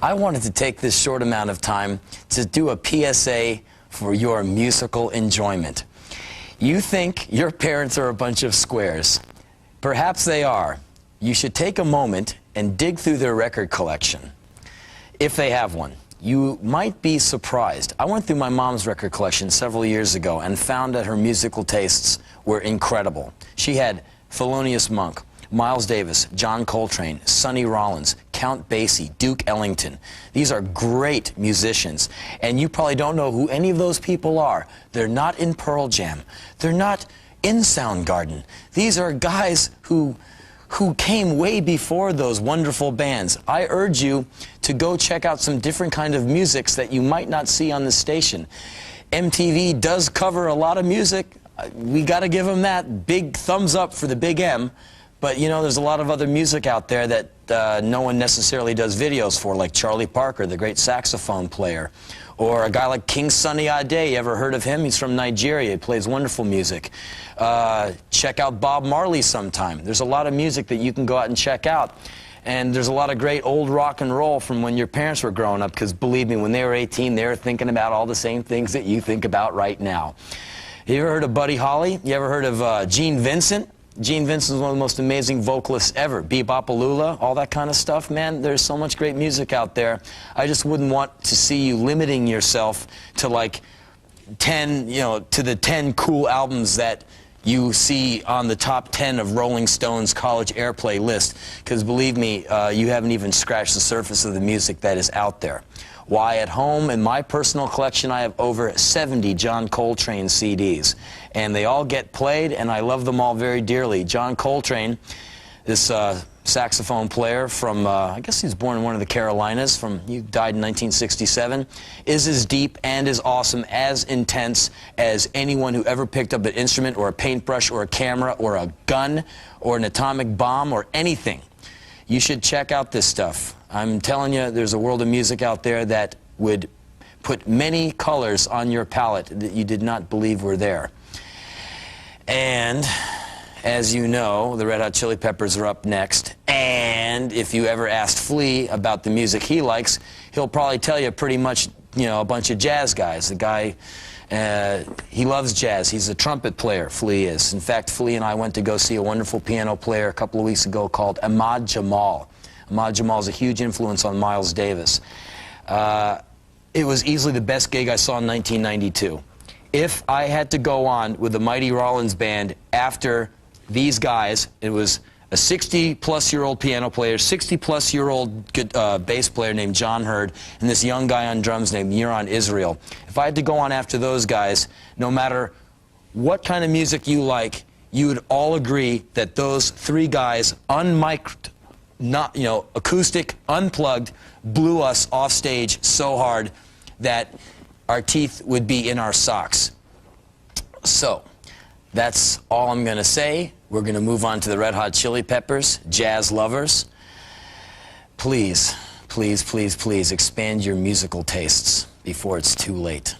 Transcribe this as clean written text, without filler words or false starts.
I wanted to take this short amount of time to do a PSA for your musical enjoyment. You think your parents are a bunch of squares. Perhaps they are. You should take a moment and dig through their record collection, if they have one. You might be surprised. I went through my mom's record collection several years ago and found that her musical tastes were incredible. She had Thelonious Monk, Miles Davis, John Coltrane, Sonny Rollins, Count Basie, Duke Ellington. These are great musicians, and you probably don't know who any of those people are. They're not in Pearl Jam. They're not in Soundgarden. These are guys who came way before those wonderful bands. I urge you to go check out some different kind of musics that you might not see on the station. MTV does cover a lot of music. We got to give them that. Big thumbs up for the Big M. But, you know, there's a lot of other music out there that no one necessarily does videos for, like Charlie Parker, the great saxophone player. Or a guy like King Sunny Ade. You ever heard of him? He's from Nigeria. He plays wonderful music. Check out Bob Marley sometime. There's a lot of music that you can go out and check out. And there's a lot of great old rock and roll from when your parents were growing up, because believe me, when they were 18, they were thinking about all the same things that you think about right now. You ever heard of Buddy Holly? You ever heard of Gene Vincent? Gene Vincent is one of the most amazing vocalists ever. Bebop-a-loola, all that kind of stuff. Man, there's so much great music out there. I just wouldn't want to see you limiting yourself to like 10, you know, to the 10 cool albums that you see on the top 10 of Rolling Stone's college airplay list. Because believe me, you haven't even scratched the surface of the music that is out there. Why, at home, in my personal collection, I have over 70 John Coltrane CDs. And they all get played, and I love them all very dearly. John Coltrane, this saxophone player from, I guess he was born in one of the Carolinas, he died in 1967, is as deep and as awesome, as intense as anyone who ever picked up an instrument or a paintbrush or a camera or a gun or an atomic bomb or anything. You should check out this stuff. I'm telling you, there's a world of music out there that would put many colors on your palette that you did not believe were there. And as you know, the Red Hot Chili Peppers are up next. And if you ever asked Flea about the music he likes, he'll probably tell you pretty much, you know, a bunch of jazz guys. The guy, he loves jazz. He's a trumpet player, Flea is. In fact, Flea and I went to go see a wonderful piano player a couple of weeks ago called Ahmad Jamal. Ahmad Jamal is a huge influence on Miles Davis. It was easily the best gig I saw in 1992. If I had to go on with the Mighty Rollins Band after these guys, it was a 60-plus-year-old piano player, 60-plus-year-old bass player named John Hurd, and this young guy on drums named Yuron Israel. If I had to go on after those guys, no matter what kind of music you like, you would all agree that those three guys, unmic'd, not, you know, acoustic, unplugged, blew us off stage so hard that our teeth would be in our socks. So, that's all I'm going to say. We're going to move on to the Red Hot Chili Peppers, jazz lovers. Please, please, please, please expand your musical tastes before it's too late.